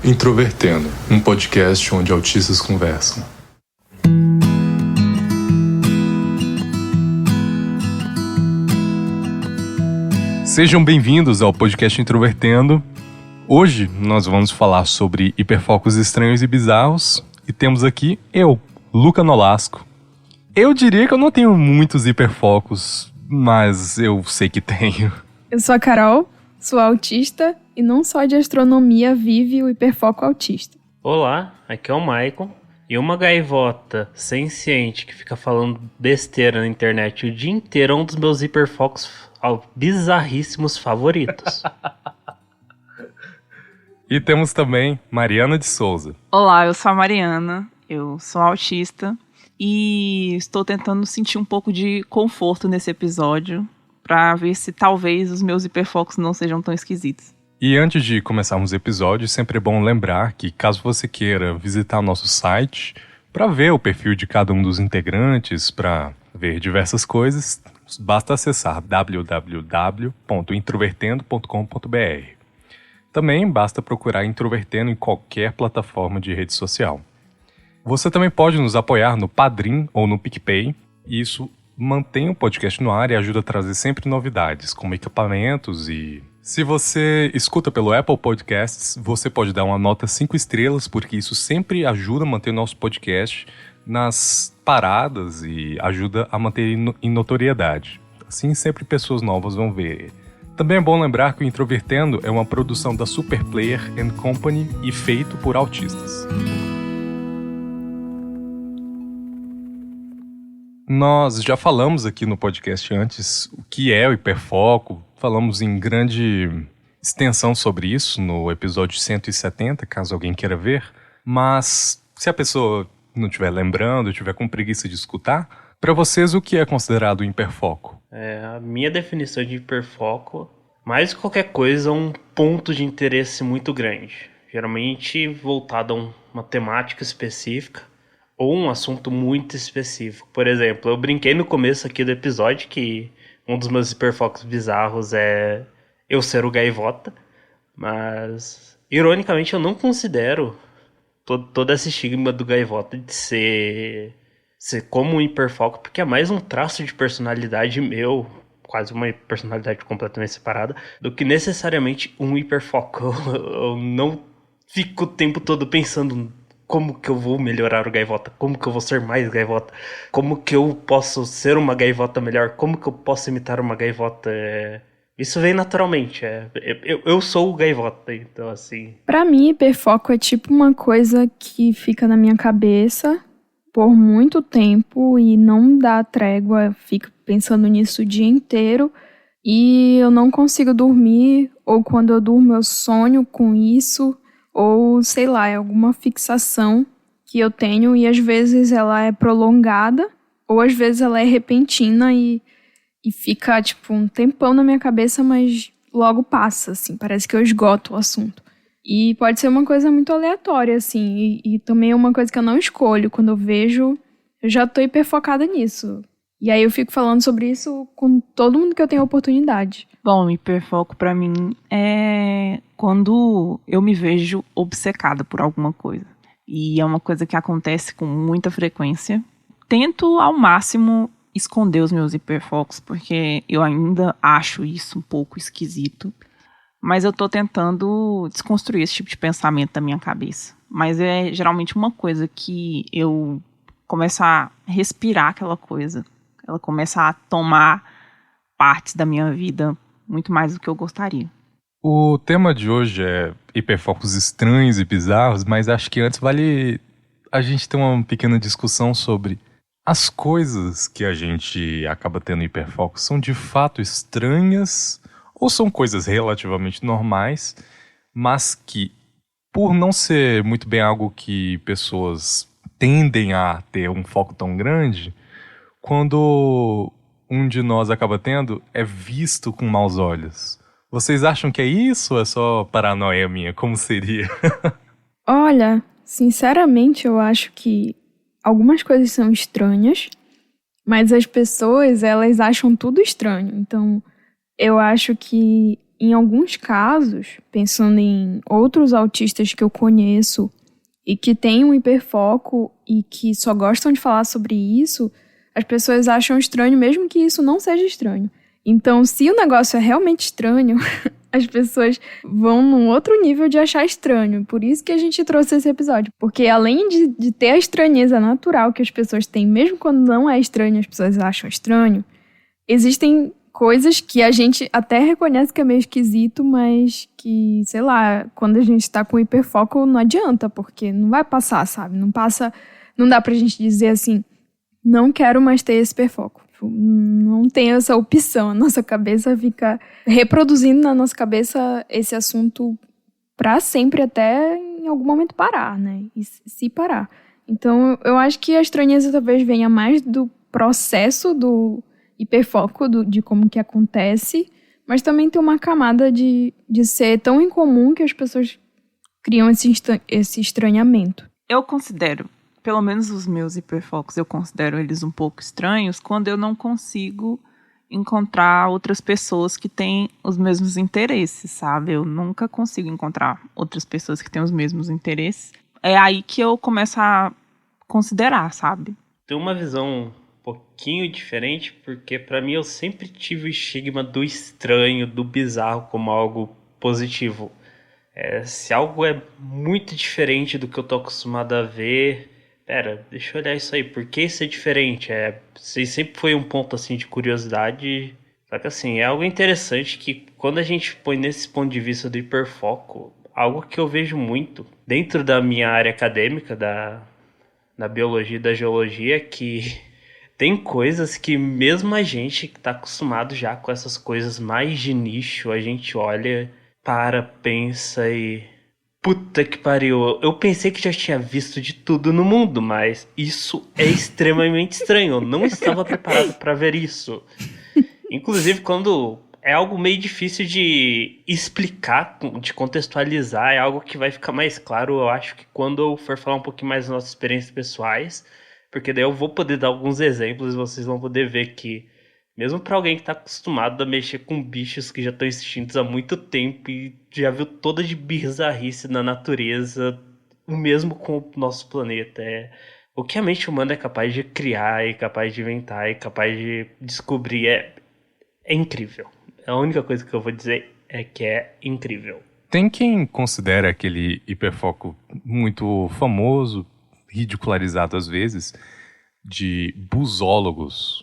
Introvertendo, um podcast onde autistas conversam. Sejam bem-vindos ao podcast Introvertendo. Hoje nós vamos falar sobre hiperfocos estranhos e bizarros e temos aqui eu, Luca Nolasco. Eu diria que eu não tenho muitos hiperfocos, mas eu sei que tenho. Eu sou a Carol, sou autista e não só de astronomia vive o hiperfoco autista. Olá, aqui é o Maicon. E uma gaivota senciente que fica falando besteira na internet o dia inteiro é um dos meus hiperfocos bizarríssimos favoritos. E temos também Mariana de Souza. Olá, eu sou a Mariana, eu sou autista e estou tentando sentir um pouco de conforto nesse episódio para ver se talvez os meus hiperfocos não sejam tão esquisitos. E antes de começarmos o episódio, sempre é bom lembrar que caso você queira visitar nosso site para ver o perfil de cada um dos integrantes, para ver diversas coisas, basta acessar www.introvertendo.com.br. Também basta procurar Introvertendo em qualquer plataforma de rede social. Você também pode nos apoiar no Padrim ou no PicPay, e isso mantém o podcast no ar e ajuda a trazer sempre novidades, como equipamentos e... Se você escuta pelo Apple Podcasts, você pode dar uma nota 5 estrelas, porque isso sempre ajuda a manter o nosso podcast nas paradas e ajuda a manter em notoriedade. Assim sempre pessoas novas vão ver. Também é bom lembrar que o Introvertendo é uma produção da Superplayer & Company e feito por autistas. Nós já falamos aqui no podcast antes o que é o hiperfoco, falamos em grande extensão sobre isso no episódio 170, caso alguém queira ver, mas se a pessoa não estiver lembrando, estiver com preguiça de escutar, para vocês o que é considerado um hiperfoco? A minha definição de hiperfoco, mais que qualquer coisa, é um ponto de interesse muito grande, geralmente voltado a uma temática específica, ou um assunto muito específico. Por exemplo, eu brinquei no começo aqui do episódio que um dos meus hiperfocos bizarros é eu ser o gaivota, mas, ironicamente, eu não considero todo esse estigma do gaivota de ser como um hiperfoco, porque é mais um traço de personalidade meu, quase uma personalidade completamente separada, do que necessariamente um hiperfoco. Eu não fico o tempo todo pensando como que eu vou melhorar o gaivota, como que eu vou ser mais gaivota, como que eu posso ser uma gaivota melhor, como que eu posso imitar uma gaivota. Isso vem naturalmente, eu sou o gaivota, então assim... Pra mim, hiperfoco é tipo uma coisa que fica na minha cabeça por muito tempo e não dá trégua, fico pensando nisso o dia inteiro e eu não consigo dormir, ou quando eu durmo eu sonho com isso, ou, sei lá, é alguma fixação que eu tenho e às vezes ela é prolongada, ou às vezes ela é repentina e fica, tipo, um tempão na minha cabeça, mas logo passa, assim, parece que eu esgoto o assunto. E pode ser uma coisa muito aleatória, assim, e também é uma coisa que eu não escolho. Quando eu vejo, eu já tô hiperfocada nisso. E aí eu fico falando sobre isso com todo mundo que eu tenho oportunidade. Bom, hiperfoco pra mim é quando eu me vejo obcecada por alguma coisa. E é uma coisa que acontece com muita frequência. Tento ao máximo esconder os meus hiperfocos, porque eu ainda acho isso um pouco esquisito. Mas eu tô tentando desconstruir esse tipo de pensamento da minha cabeça. Mas é geralmente uma coisa que eu começo a respirar aquela coisa. Ela começa a tomar partes da minha vida muito mais do que eu gostaria. O tema de hoje é hiperfocos estranhos e bizarros, mas acho que antes vale a gente ter uma pequena discussão sobre as coisas que a gente acaba tendo hiperfoco são de fato estranhas ou são coisas relativamente normais, mas que, por não ser muito bem algo que pessoas tendem a ter um foco tão grande, quando um de nós acaba tendo, é visto com maus olhos. Vocês acham que é isso ou é só paranoia minha? Como seria? Olha, sinceramente, eu acho que algumas coisas são estranhas, mas as pessoas, elas acham tudo estranho. Então, eu acho que em alguns casos, pensando em outros autistas que eu conheço e que têm um hiperfoco e que só gostam de falar sobre isso, as pessoas acham estranho mesmo que isso não seja estranho. Então, se o negócio é realmente estranho, as pessoas vão num outro nível de achar estranho. Por isso que a gente trouxe esse episódio. Porque além de ter a estranheza natural que as pessoas têm, mesmo quando não é estranho, as pessoas acham estranho, existem coisas que a gente até reconhece que é meio esquisito, mas que, sei lá, quando a gente tá com hiperfoco não adianta, porque não vai passar, sabe? Não passa, não dá pra gente dizer assim, não quero mais ter esse hiperfoco. Não tem essa opção, a nossa cabeça fica reproduzindo na nossa cabeça esse assunto pra sempre, até em algum momento parar, né? E se parar. Então, eu acho que a estranheza talvez venha mais do processo do hiperfoco, de como que acontece, mas também tem uma camada de ser tão incomum que as pessoas criam esse estranhamento. Eu considero, pelo menos os meus hiperfocos, eu considero eles um pouco estranhos quando eu não consigo encontrar outras pessoas que têm os mesmos interesses, sabe? Eu nunca consigo encontrar outras pessoas que têm os mesmos interesses. É aí que eu começo a considerar, sabe? Tem uma visão pouquinho diferente, porque pra mim eu sempre tive o estigma do estranho, do bizarro como algo positivo. Se algo é muito diferente do que eu tô acostumado a ver, deixa eu olhar isso aí, por que isso é diferente? Sempre foi um ponto assim de curiosidade, só que assim, é algo interessante que quando a gente põe nesse ponto de vista do hiperfoco, algo que eu vejo muito dentro da minha área acadêmica, da biologia e da geologia, que tem coisas que mesmo a gente que tá acostumado já com essas coisas mais de nicho, a gente olha, pensa e... Puta que pariu, eu pensei que já tinha visto de tudo no mundo, mas isso é extremamente estranho, eu não estava preparado para ver isso. Inclusive, quando é algo meio difícil de explicar, de contextualizar, é algo que vai ficar mais claro, eu acho que quando eu for falar um pouquinho mais das nossas experiências pessoais, porque daí eu vou poder dar alguns exemplos e vocês vão poder ver que, mesmo para alguém que está acostumado a mexer com bichos que já estão extintos há muito tempo e já viu toda de bizarrice na natureza, o mesmo com o nosso planeta. O que a mente humana é capaz de criar, é capaz de inventar, é capaz de descobrir, é incrível. A única coisa que eu vou dizer é que é incrível. Tem quem considera aquele hiperfoco muito famoso, ridicularizado às vezes, de busólogos.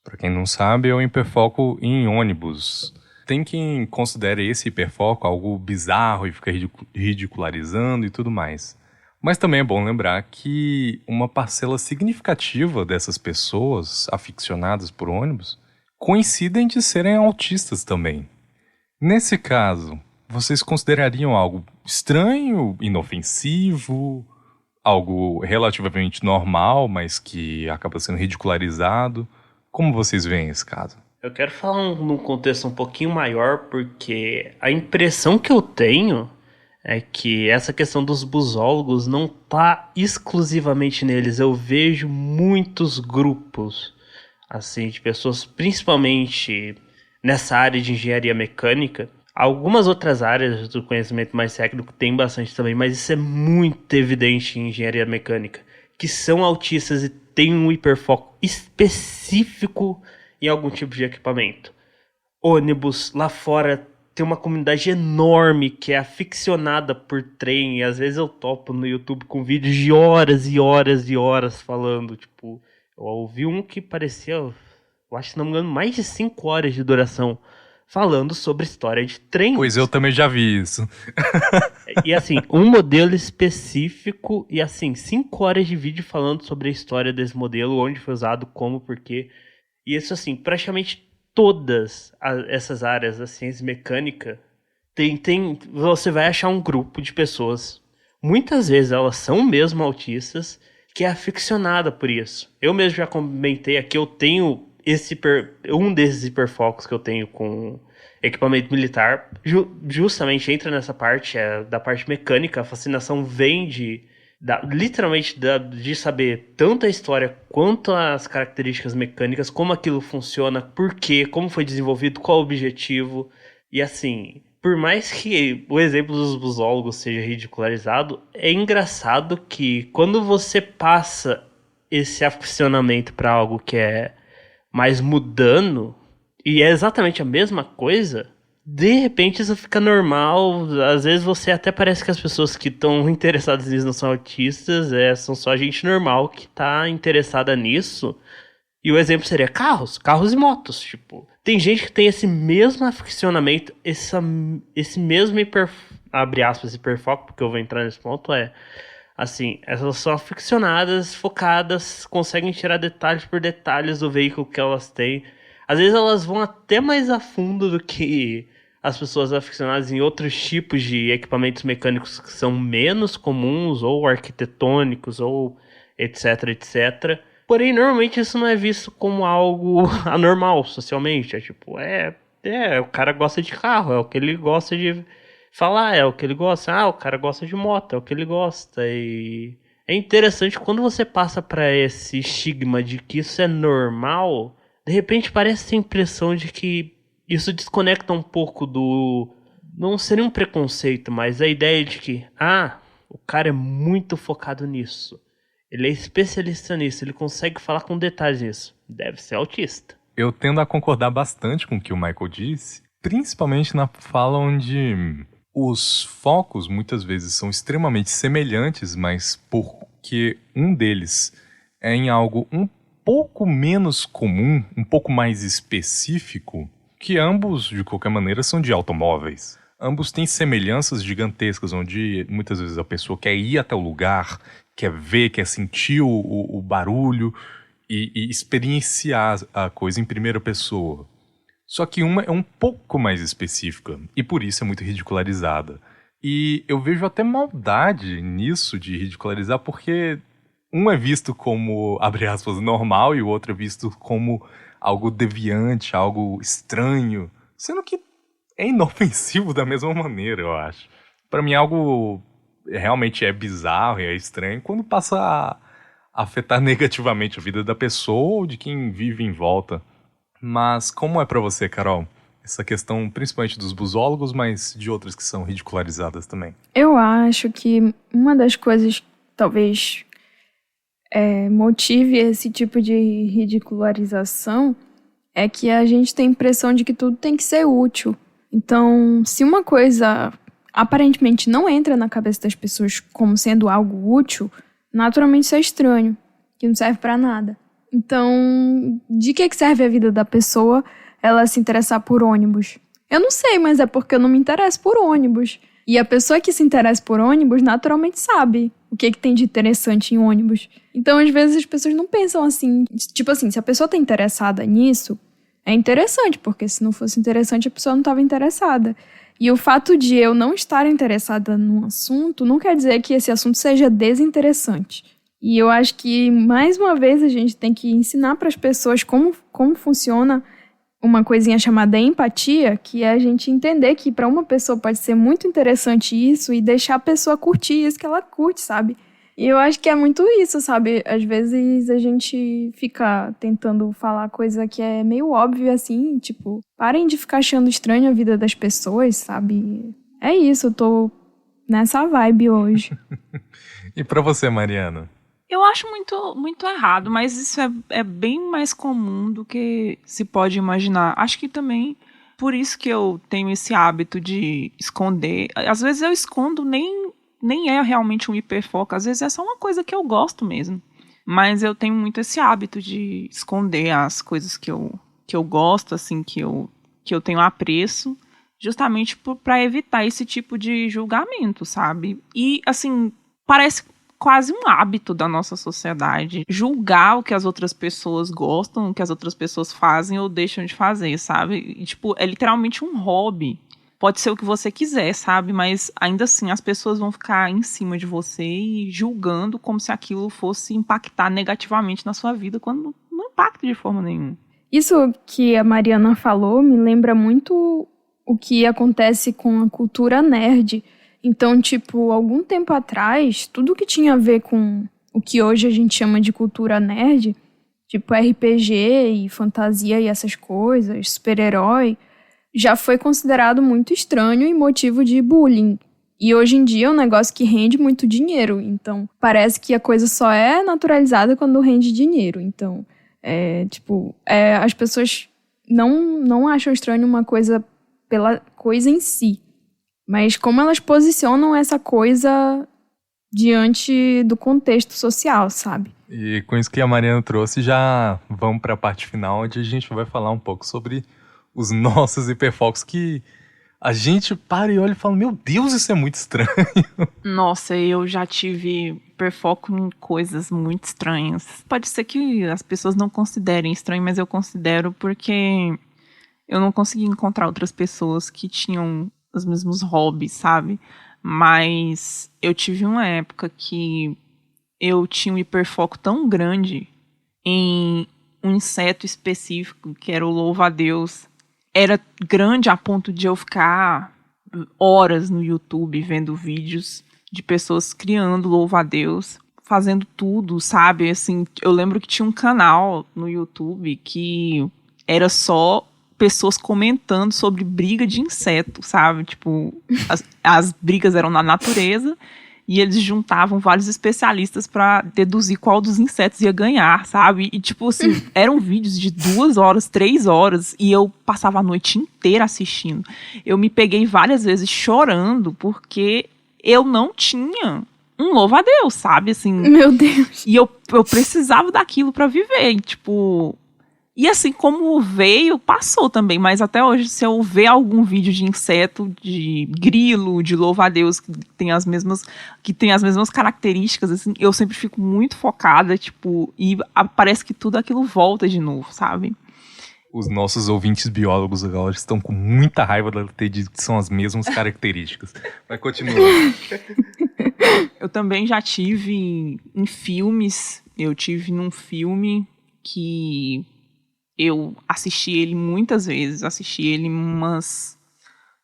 Para quem não sabe, é o hiperfoco em ônibus. Tem quem considere esse hiperfoco algo bizarro e fica ridicularizando e tudo mais. Mas também é bom lembrar que uma parcela significativa dessas pessoas aficionadas por ônibus coincidem de serem autistas também. Nesse caso, vocês considerariam algo estranho, inofensivo, algo relativamente normal, mas que acaba sendo ridicularizado? Como vocês veem esse caso? Eu quero falar num contexto um pouquinho maior, porque a impressão que eu tenho é que essa questão dos busólogos não está exclusivamente neles. Eu vejo muitos grupos assim, de pessoas, principalmente nessa área de engenharia mecânica. Algumas outras áreas do conhecimento mais técnico tem bastante também, mas isso é muito evidente em engenharia mecânica, que são autistas e têm um hiperfoco específico em algum tipo de equipamento. Ônibus, lá fora tem uma comunidade enorme que é aficionada por trem, e às vezes eu topo no YouTube com vídeos de horas e horas e horas falando, tipo, eu ouvi um que parecia, eu acho que não me engano, mais de 5 horas de duração, falando sobre história de trem. Pois eu também já vi isso. E assim, um modelo específico e assim, 5 horas de vídeo falando sobre a história desse modelo, onde foi usado, como, porquê. E isso assim, praticamente todas essas áreas da ciência mecânica, você vai achar um grupo de pessoas, muitas vezes elas são mesmo autistas, que é aficionada por isso. Eu mesmo já comentei aqui, eu tenho um desses hiperfocos que eu tenho com equipamento militar, justamente entra nessa parte, da parte mecânica. A fascinação vem literalmente de saber tanto a história quanto as características mecânicas, como aquilo funciona, por quê, como foi desenvolvido, qual o objetivo. E assim, por mais que o exemplo dos busólogos seja ridicularizado, é engraçado que quando você passa esse aficionamento para algo que é mais mudando, e é exatamente a mesma coisa, de repente isso fica normal. Às vezes você até parece que as pessoas que estão interessadas nisso não são autistas, são só gente normal que tá interessada nisso. E o exemplo seria carros e motos, tipo. Tem gente que tem esse mesmo aficionamento, esse mesmo abre aspas, hiperfoco, porque eu vou entrar nesse ponto, assim, elas são aficionadas, focadas, conseguem tirar detalhes por detalhes do veículo que elas têm. Às vezes elas vão até mais a fundo do que as pessoas aficionadas em outros tipos de equipamentos mecânicos que são menos comuns, ou arquitetônicos, ou etc, etc. Porém, normalmente isso não é visto como algo anormal socialmente. É tipo, o cara gosta de carro, é o que ele gosta de falar, é o que ele gosta. Ah, o cara gosta de moto, é o que ele gosta. E é interessante quando você passa para esse estigma de que isso é normal, de repente parece ter a impressão de que isso desconecta um pouco do... Não seria um preconceito, mas a ideia de que, o cara é muito focado nisso. Ele é especialista nisso, ele consegue falar com detalhes nisso. Deve ser autista. Eu tendo a concordar bastante com o que o Michael disse, principalmente na fala onde os focos muitas vezes são extremamente semelhantes, mas porque um deles é em algo um pouco menos comum, um pouco mais específico, que ambos, de qualquer maneira, são de automóveis. Ambos têm semelhanças gigantescas, onde muitas vezes a pessoa quer ir até o lugar, quer ver, quer sentir o barulho e experienciar a coisa em primeira pessoa. Só que uma é um pouco mais específica e por isso é muito ridicularizada. E eu vejo até maldade nisso de ridicularizar, porque um é visto como, abre aspas, normal e o outro é visto como algo deviante, algo estranho, sendo que é inofensivo da mesma maneira, eu acho. Pra mim, algo realmente é bizarro e é estranho quando passa a afetar negativamente a vida da pessoa ou de quem vive em volta. Mas como é pra você, Carol? Essa questão principalmente dos busólogos, mas de outras que são ridicularizadas também. Eu acho que uma das coisas que talvez motive esse tipo de ridicularização é que a gente tem a impressão de que tudo tem que ser útil. Então, se uma coisa aparentemente não entra na cabeça das pessoas como sendo algo útil, naturalmente isso é estranho, que não serve pra nada. Então, de que serve a vida da pessoa ela se interessar por ônibus? Eu não sei, mas é porque eu não me interesso por ônibus. E a pessoa que se interessa por ônibus naturalmente sabe o que tem de interessante em ônibus. Então, às vezes, as pessoas não pensam assim. Tipo assim, se a pessoa tá interessada nisso, é interessante, porque se não fosse interessante, a pessoa não estava interessada. E o fato de eu não estar interessada num assunto não quer dizer que esse assunto seja desinteressante. E eu acho que, mais uma vez, a gente tem que ensinar para as pessoas como funciona uma coisinha chamada empatia, que é a gente entender que para uma pessoa pode ser muito interessante isso e deixar a pessoa curtir isso que ela curte, sabe? E eu acho que é muito isso, sabe? Às vezes a gente fica tentando falar coisa que é meio óbvia, assim, tipo, parem de ficar achando estranho a vida das pessoas, sabe? É isso, eu tô nessa vibe hoje. E pra você, Mariana? Eu acho muito, muito errado, mas isso é bem mais comum do que se pode imaginar. Acho que também, por isso que eu tenho esse hábito de esconder. Às vezes eu escondo, nem é realmente um hiperfoco, às vezes é só uma coisa que eu gosto mesmo. Mas eu tenho muito esse hábito de esconder as coisas que eu gosto, assim, que eu tenho apreço, justamente para evitar esse tipo de julgamento, sabe? E, assim, parece quase um hábito da nossa sociedade julgar o que as outras pessoas gostam, o que as outras pessoas fazem ou deixam de fazer, sabe? E, tipo, é literalmente um hobby. Pode ser o que você quiser, sabe? Mas ainda assim as pessoas vão ficar em cima de você e julgando como se aquilo fosse impactar negativamente na sua vida, quando não impacta de forma nenhuma. Isso que a Mariana falou me lembra muito o que acontece com a cultura nerd. Então, tipo, algum tempo atrás, tudo que tinha a ver com o que hoje a gente chama de cultura nerd, tipo RPG e fantasia e essas coisas, super-herói, já foi considerado muito estranho e motivo de bullying. E hoje em dia é um negócio que rende muito dinheiro. Então, parece que a coisa só é naturalizada quando rende dinheiro. Então, as pessoas não acham estranho uma coisa pela coisa em si. Mas como elas posicionam essa coisa diante do contexto social, sabe? E com isso que a Mariana trouxe, já vamos para a parte final, onde a gente vai falar um pouco sobre os nossos hiperfocos, que a gente para e olha e fala, meu Deus, isso é muito estranho. Nossa, eu já tive hiperfoco em coisas muito estranhas. Pode ser que as pessoas não considerem estranho, mas eu considero porque eu não consegui encontrar outras pessoas que tinham os mesmos hobbies, sabe? Mas eu tive uma época que eu tinha um hiperfoco tão grande em um inseto específico, que era o louva-a-Deus. Era grande a ponto de eu ficar horas no YouTube vendo vídeos de pessoas criando louva-a-Deus, fazendo tudo, sabe? Assim, eu lembro que tinha um canal no YouTube que era só pessoas comentando sobre briga de inseto, sabe? Tipo, as brigas eram na natureza e eles juntavam vários especialistas pra deduzir qual dos insetos ia ganhar, sabe? E, tipo assim, eram vídeos de 2 horas, 3 horas, e eu passava a noite inteira assistindo. Eu me peguei várias vezes chorando porque eu não tinha um louva-a-Deus, sabe? Assim, meu Deus. E eu precisava daquilo pra viver, e, tipo... E assim, como veio, passou também. Mas até hoje, se eu ver algum vídeo de inseto, de grilo, de louva-a-Deus, que tem as mesmas características, assim, eu sempre fico muito focada, tipo, e parece que tudo aquilo volta de novo, sabe? Os nossos ouvintes biólogos agora estão com muita raiva de ter dito que são as mesmas características. Mas continua. Eu também já tive em filmes. Eu tive num filme que... eu assisti ele muitas vezes, assisti ele umas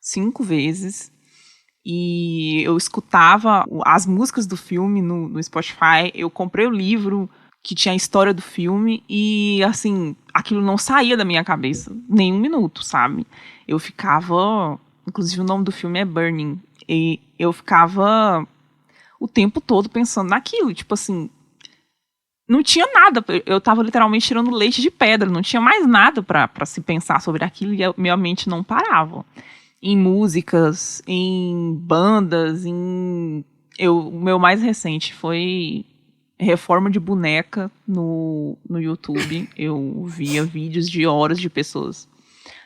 5 vezes, e eu escutava as músicas do filme no Spotify, eu comprei o livro que tinha a história do filme, e assim, aquilo não saía da minha cabeça, nem um minuto, sabe? Eu ficava, inclusive o nome do filme é Burning, e eu ficava o tempo todo pensando naquilo, tipo assim, não tinha nada, eu tava literalmente tirando leite de pedra, não tinha mais nada pra se pensar sobre aquilo e minha mente não parava. Em músicas, em bandas, o meu mais recente foi reforma de boneca no YouTube. Eu via vídeos de horas de pessoas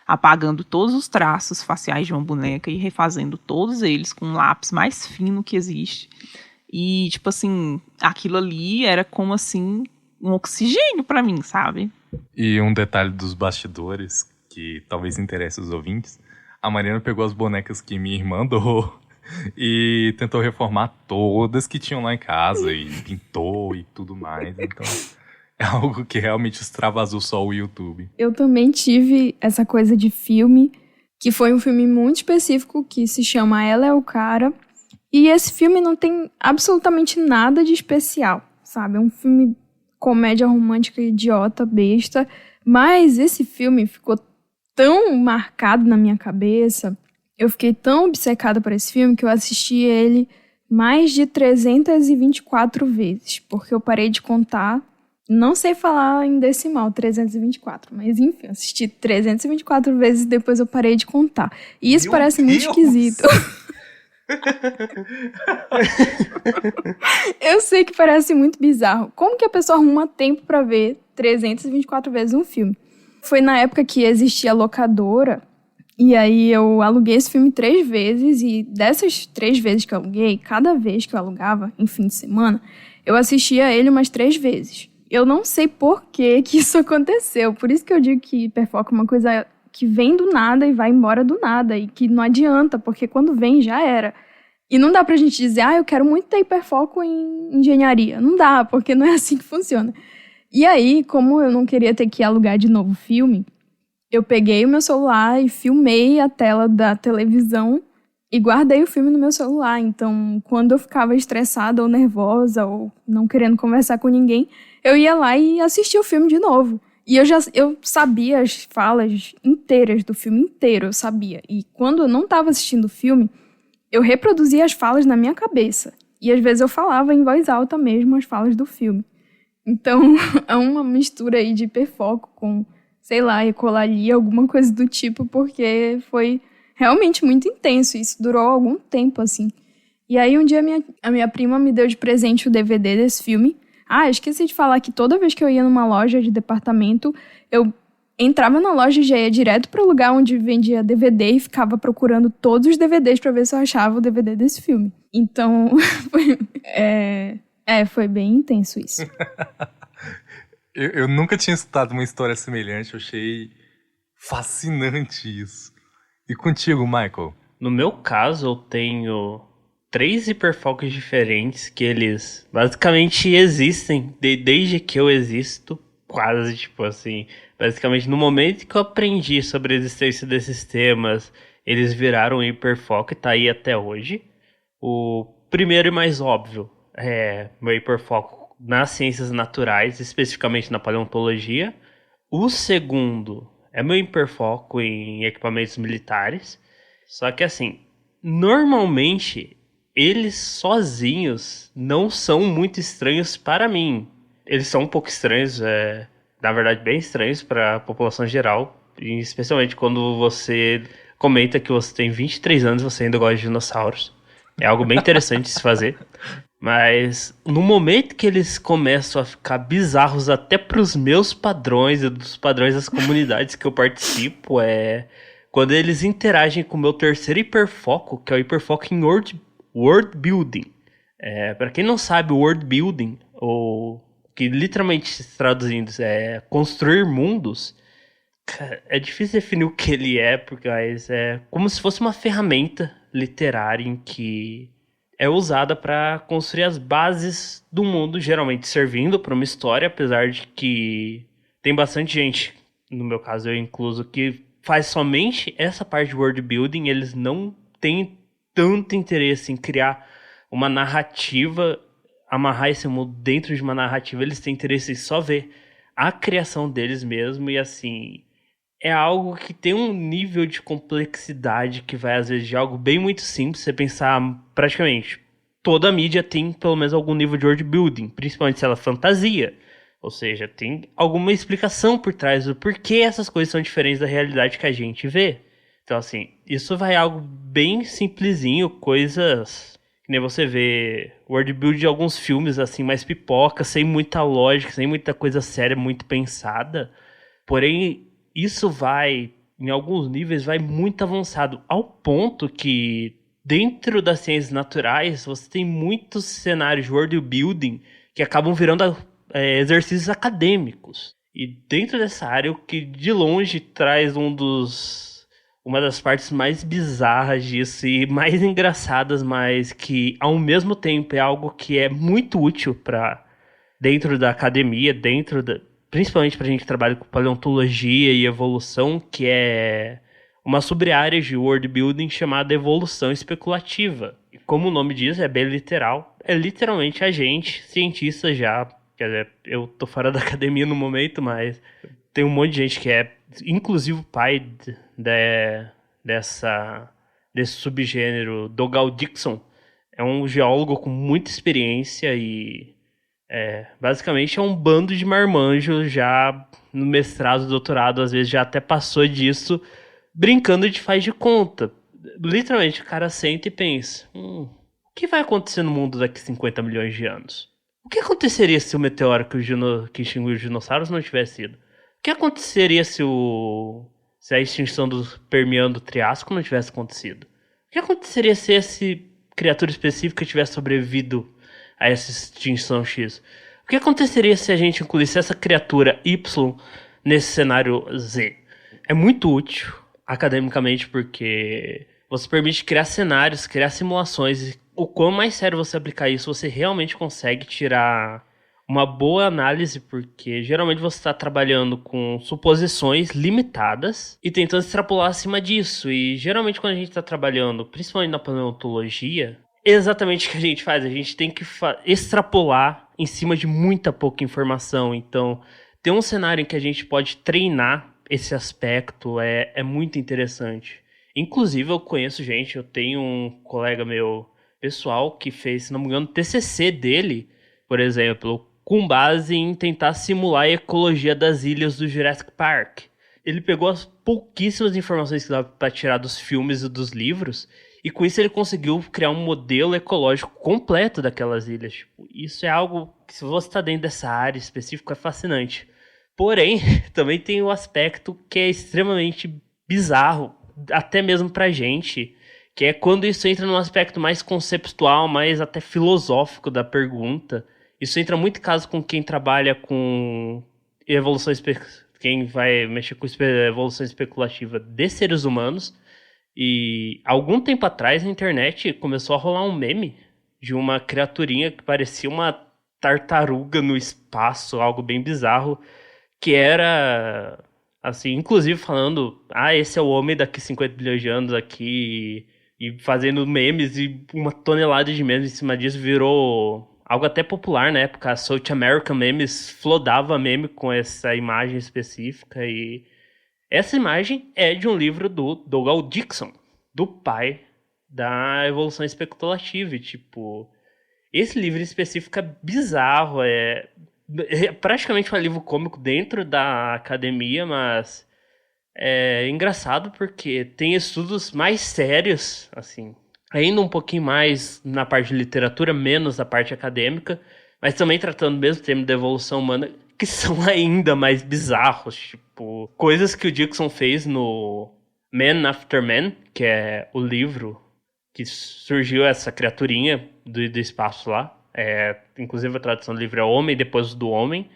apagando todos os traços faciais de uma boneca e refazendo todos eles com um lápis mais fino que existe. E, tipo assim, aquilo ali era como, assim, um oxigênio pra mim, sabe? E um detalhe dos bastidores, que talvez interesse os ouvintes, a Mariana pegou as bonecas que minha irmã doou e tentou reformar todas que tinham lá em casa, e pintou e tudo mais. Então, é algo que realmente extravasou só o YouTube. Eu também tive essa coisa de filme, que foi um filme muito específico, que se chama Ela é o Cara. E esse filme não tem absolutamente nada de especial, sabe? É um filme comédia romântica idiota, besta. Mas esse filme ficou tão marcado na minha cabeça, eu fiquei tão obcecada por esse filme que eu assisti ele mais de 324 vezes. Porque eu parei de contar, não sei falar em decimal, 324. Mas enfim, eu assisti 324 vezes e depois eu parei de contar. E isso parece muito esquisito. Eu sei que parece muito bizarro. Como que a pessoa arruma tempo pra ver 324 vezes um filme? Foi na época que existia locadora, e aí eu aluguei esse filme 3 vezes, e dessas 3 vezes que eu aluguei, cada vez que eu alugava, em fim de semana, eu assistia ele umas 3 vezes. Eu não sei por que isso aconteceu, por isso que eu digo que hiperfoco é uma coisa que vem do nada e vai embora do nada, e que não adianta, porque quando vem já era. E não dá pra gente dizer, eu quero muito ter hiperfoco em engenharia. Não dá, porque não é assim que funciona. E aí, como eu não queria ter que alugar de novo o filme, eu peguei o meu celular e filmei a tela da televisão e guardei o filme no meu celular. Então, quando eu ficava estressada ou nervosa ou não querendo conversar com ninguém, eu ia lá e assistia o filme de novo. E eu sabia as falas inteiras do filme inteiro, eu sabia. E quando eu não estava assistindo o filme, eu reproduzia as falas na minha cabeça. E às vezes eu falava em voz alta mesmo as falas do filme. Então, é uma mistura aí de hiperfoco com, sei lá, ecolalia, alguma coisa do tipo, porque foi realmente muito intenso. Isso durou algum tempo, assim. E aí, um dia, a minha prima me deu de presente o DVD desse filme. Esqueci de falar que toda vez que eu ia numa loja de departamento, eu entrava na loja e já ia direto pro lugar onde vendia DVD e ficava procurando todos os DVDs pra ver se eu achava o DVD desse filme. Então, foi bem intenso isso. Eu nunca tinha escutado uma história semelhante, eu achei fascinante isso. E contigo, Michael? No meu caso, eu tenho 3 hiperfocos diferentes que eles basicamente existem desde que eu existo, quase, tipo assim. Basicamente, no momento que eu aprendi sobre a existência desses temas, eles viraram um hiperfoco e tá aí até hoje. O primeiro e mais óbvio é meu hiperfoco nas ciências naturais, especificamente na paleontologia. O segundo é meu hiperfoco em equipamentos militares. Só que assim, normalmente eles sozinhos não são muito estranhos para mim. Eles são um pouco estranhos, na verdade bem estranhos para a população geral. E especialmente quando você comenta que você tem 23 anos e você ainda gosta de dinossauros. É algo bem interessante de se fazer. Mas no momento que eles começam a ficar bizarros até pros meus padrões e dos padrões das comunidades que eu participo, quando eles interagem com o meu terceiro hiperfoco, que é o hiperfoco em world building. Para quem não sabe, world building, ou que literalmente traduzindo é construir mundos, é difícil definir o que ele é, porque é como se fosse uma ferramenta literária em que é usada para construir as bases do mundo, geralmente servindo para uma história, apesar de que tem bastante gente, no meu caso eu incluso, que faz somente essa parte de world building. Eles não têm tanto interesse em criar uma narrativa, amarrar esse mundo dentro de uma narrativa. Eles têm interesse em só ver a criação deles mesmo, e assim, é algo que tem um nível de complexidade que vai, às vezes, de algo bem muito simples. Você pensar, praticamente, toda a mídia tem pelo menos algum nível de world building, principalmente se ela é fantasia. Ou seja, tem alguma explicação por trás do porquê essas coisas são diferentes da realidade que a gente vê. Então, assim, isso vai algo bem simplesinho, coisas que nem você vê world building de alguns filmes, assim, mais pipoca, sem muita lógica, sem muita coisa séria, muito pensada. Porém, isso vai, em alguns níveis, vai muito avançado, ao ponto que dentro das ciências naturais você tem muitos cenários de world building que acabam virando exercícios acadêmicos. E dentro dessa área, o que de longe traz uma das partes mais bizarras disso e mais engraçadas, mas que ao mesmo tempo é algo que é muito útil para dentro da academia, principalmente para a gente que trabalha com paleontologia e evolução, que é uma sub-área de world building chamada evolução especulativa. E como o nome diz, é bem literal. É literalmente a gente, cientista já, quer dizer, eu tô fora da academia no momento, mas tem um monte de gente que é, inclusive o pai desse subgênero, Dougal Dixon, é um geólogo com muita experiência e basicamente é um bando de marmanjos já no mestrado, doutorado, às vezes já até passou disso, brincando de faz de conta. Literalmente o cara senta e pensa, o que vai acontecer no mundo daqui a 50 milhões de anos? O que aconteceria se o meteoro que extinguiu os dinossauros não tivesse ido? O que aconteceria se a extinção do Permiano do Triássico não tivesse acontecido? O que aconteceria se essa criatura específica tivesse sobrevivido a essa extinção X? O que aconteceria se a gente incluísse essa criatura Y nesse cenário Z? É muito útil academicamente porque você permite criar cenários, criar simulações, e o quão mais sério você aplicar isso, você realmente consegue tirar uma boa análise, porque geralmente você está trabalhando com suposições limitadas e tentando extrapolar acima disso. E geralmente quando a gente está trabalhando, principalmente na paleontologia, é exatamente o que a gente faz. A gente tem que extrapolar em cima de muita pouca informação. Então, ter um cenário em que a gente pode treinar esse aspecto é muito interessante. Inclusive, eu conheço gente, eu tenho um colega meu pessoal que fez, se não me engano, o TCC dele, por exemplo, com base em tentar simular a ecologia das ilhas do Jurassic Park. Ele pegou as pouquíssimas informações que dava para tirar dos filmes e dos livros, e com isso ele conseguiu criar um modelo ecológico completo daquelas ilhas. Tipo, isso é algo que, se você está dentro dessa área específica, é fascinante. Porém, também tem o aspecto que é extremamente bizarro, até mesmo pra gente, que é quando isso entra num aspecto mais conceptual, mais até filosófico da pergunta. Isso entra muito em caso com quem trabalha com evolução quem vai mexer com evolução especulativa de seres humanos. E algum tempo atrás na internet começou a rolar um meme de uma criaturinha que parecia uma tartaruga no espaço, algo bem bizarro, que era, assim, inclusive falando, esse é o homem daqui 50 bilhões de anos aqui, e fazendo memes, e uma tonelada de memes em cima disso, virou algo até popular na época. A South American Memes flodava meme com essa imagem específica, e essa imagem é de um livro do Dougal Dixon, do pai da evolução especulativa. E, tipo, esse livro em específico é bizarro, é praticamente um livro cômico dentro da academia, mas é engraçado porque tem estudos mais sérios, assim, ainda um pouquinho mais na parte de literatura, menos na parte acadêmica, mas também tratando o mesmo tema da evolução humana, que são ainda mais bizarros, tipo, coisas que o Dixon fez no Man After Man, que é o livro que surgiu essa criaturinha do espaço lá. Inclusive a tradução do livro é Homem Depois do Homem.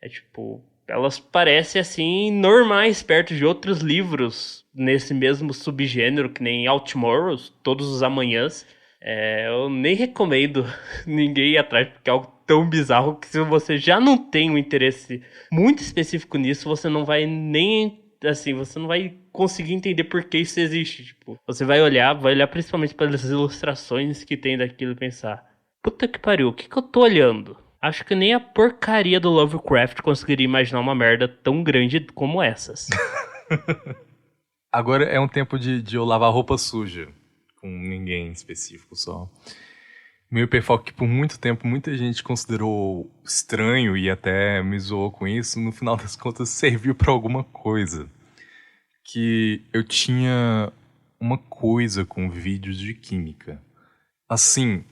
Tipo, elas parecem assim normais perto de outros livros nesse mesmo subgênero, que nem All Tomorrows, Todos os Amanhãs. Eu nem recomendo ninguém ir atrás, porque é algo tão bizarro que, se você já não tem um interesse muito específico nisso, você não vai nem, assim, você não vai conseguir entender por que isso existe. Tipo, você vai olhar principalmente pelas ilustrações que tem daquilo e pensar: puta que pariu, o que eu tô olhando? Acho que nem a porcaria do Lovecraft conseguiria imaginar uma merda tão grande como essas. Agora é um tempo de eu lavar roupa suja, com ninguém específico só. Meu hiperfoco, que por muito tempo muita gente considerou estranho e até me zoou com isso, no final das contas serviu pra alguma coisa. Que eu tinha uma coisa com vídeos de química. Assim,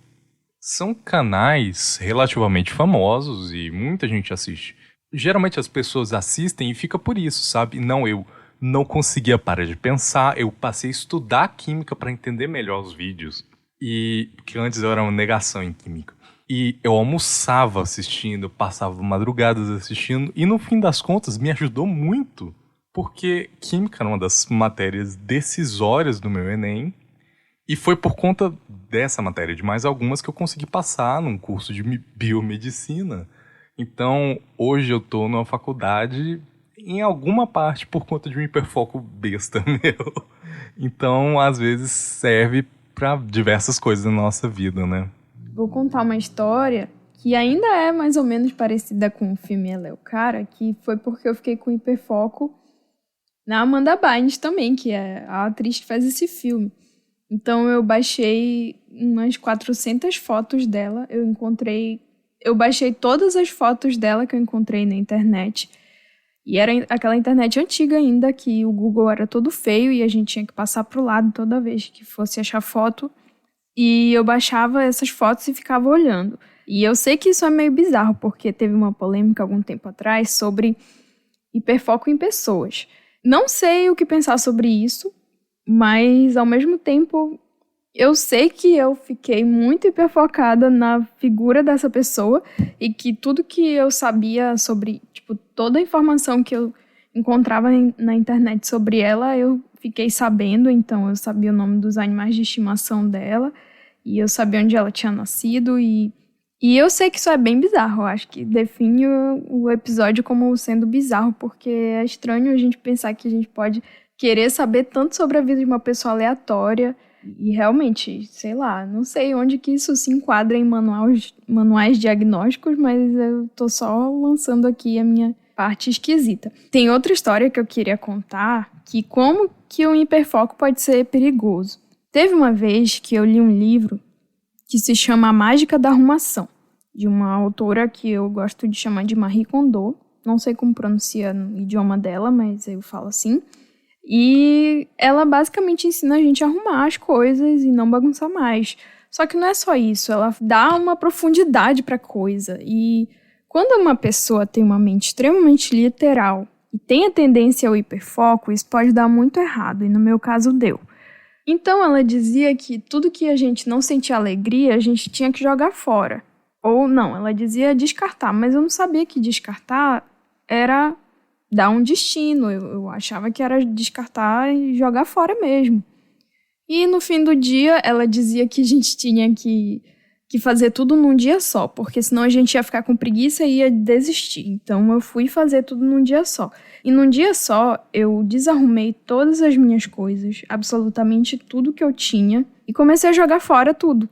são canais relativamente famosos e muita gente assiste. Geralmente as pessoas assistem e fica por isso, sabe? Não, eu não conseguia parar de pensar, eu passei a estudar química para entender melhor os vídeos. Porque antes eu era uma negação em química. E eu almoçava assistindo, eu passava madrugadas assistindo, e no fim das contas me ajudou muito. Porque química era uma das matérias decisórias do meu Enem, e foi por conta dessa matéria, de mais algumas, que eu consegui passar num curso de biomedicina. Então, hoje eu tô numa faculdade, em alguma parte, por conta de um hiperfoco besta meu. Então, às vezes, serve para diversas coisas na nossa vida, né? Vou contar uma história que ainda é mais ou menos parecida com o filme Ela é o Cara, que foi porque eu fiquei com hiperfoco na Amanda Bynes também, que é a atriz que faz esse filme. Então eu baixei umas 400 fotos dela, eu baixei todas as fotos dela que eu encontrei na internet, e era aquela internet antiga ainda, que o Google era todo feio e a gente tinha que passar pro lado toda vez que fosse achar foto, e eu baixava essas fotos e ficava olhando. E eu sei que isso é meio bizarro, porque teve uma polêmica algum tempo atrás sobre hiperfoco em pessoas. Não sei o que pensar sobre isso, mas ao mesmo tempo eu sei que eu fiquei muito hiperfocada na figura dessa pessoa e que tudo que eu sabia sobre, tipo, toda a informação que eu encontrava na internet sobre ela, eu fiquei sabendo. Então eu sabia o nome dos animais de estimação dela e eu sabia onde ela tinha nascido, e eu sei que isso é bem bizarro. Eu acho que define o episódio como sendo bizarro, porque é estranho a gente pensar que a gente pode querer saber tanto sobre a vida de uma pessoa aleatória. E realmente, sei lá, não sei onde que isso se enquadra em manuais diagnósticos, mas eu tô só lançando aqui a minha parte esquisita. Tem outra história que eu queria contar, que como que o hiperfoco pode ser perigoso. Teve uma vez que eu li um livro que se chama A Mágica da Arrumação, de uma autora que eu gosto de chamar de Marie Kondo. Não sei como pronuncia no idioma dela, mas eu falo assim. E ela basicamente ensina a gente a arrumar as coisas e não bagunçar mais. Só que não é só isso, ela dá uma profundidade para a coisa. E quando uma pessoa tem uma mente extremamente literal e tem a tendência ao hiperfoco, isso pode dar muito errado, e no meu caso deu. Então ela dizia que tudo que a gente não sentia alegria, a gente tinha que jogar fora. Ou não, ela dizia descartar, mas eu não sabia que descartar era dar um destino. Eu achava que era descartar e jogar fora mesmo. E no fim do dia, ela dizia que a gente tinha que fazer tudo num dia só, porque senão a gente ia ficar com preguiça e ia desistir. Então eu fui fazer tudo num dia só. E num dia só, eu desarrumei todas as minhas coisas, absolutamente tudo que eu tinha, e comecei a jogar fora tudo.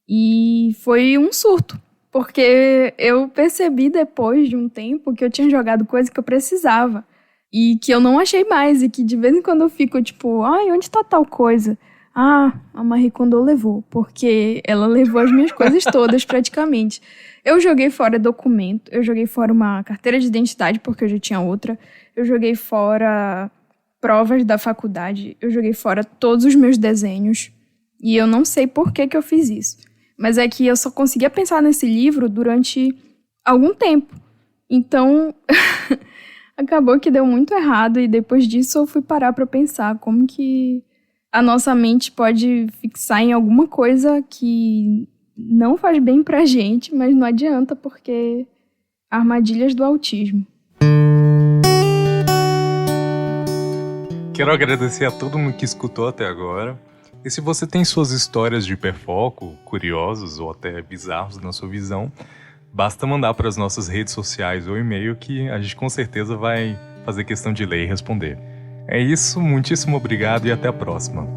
E foi um surto, porque eu percebi depois de um tempo que eu tinha jogado coisa que eu precisava e que eu não achei mais, e que de vez em quando eu fico tipo, ai, onde tá tal coisa? Ah, a Marie Kondo levou, porque ela levou as minhas coisas todas praticamente. Eu joguei fora documento, eu joguei fora uma carteira de identidade porque eu já tinha outra, eu joguei fora provas da faculdade, eu joguei fora todos os meus desenhos, e eu não sei por que eu fiz isso. Mas é que eu só conseguia pensar nesse livro durante algum tempo. Então, acabou que deu muito errado, e depois disso eu fui parar pra pensar como que a nossa mente pode fixar em alguma coisa que não faz bem pra gente, mas não adianta, porque armadilhas do autismo. Quero agradecer a todo mundo que escutou até agora. E se você tem suas histórias de hiperfoco, curiosos ou até bizarros na sua visão, basta mandar para as nossas redes sociais ou e-mail que a gente com certeza vai fazer questão de ler e responder. É isso, muitíssimo obrigado e até a próxima.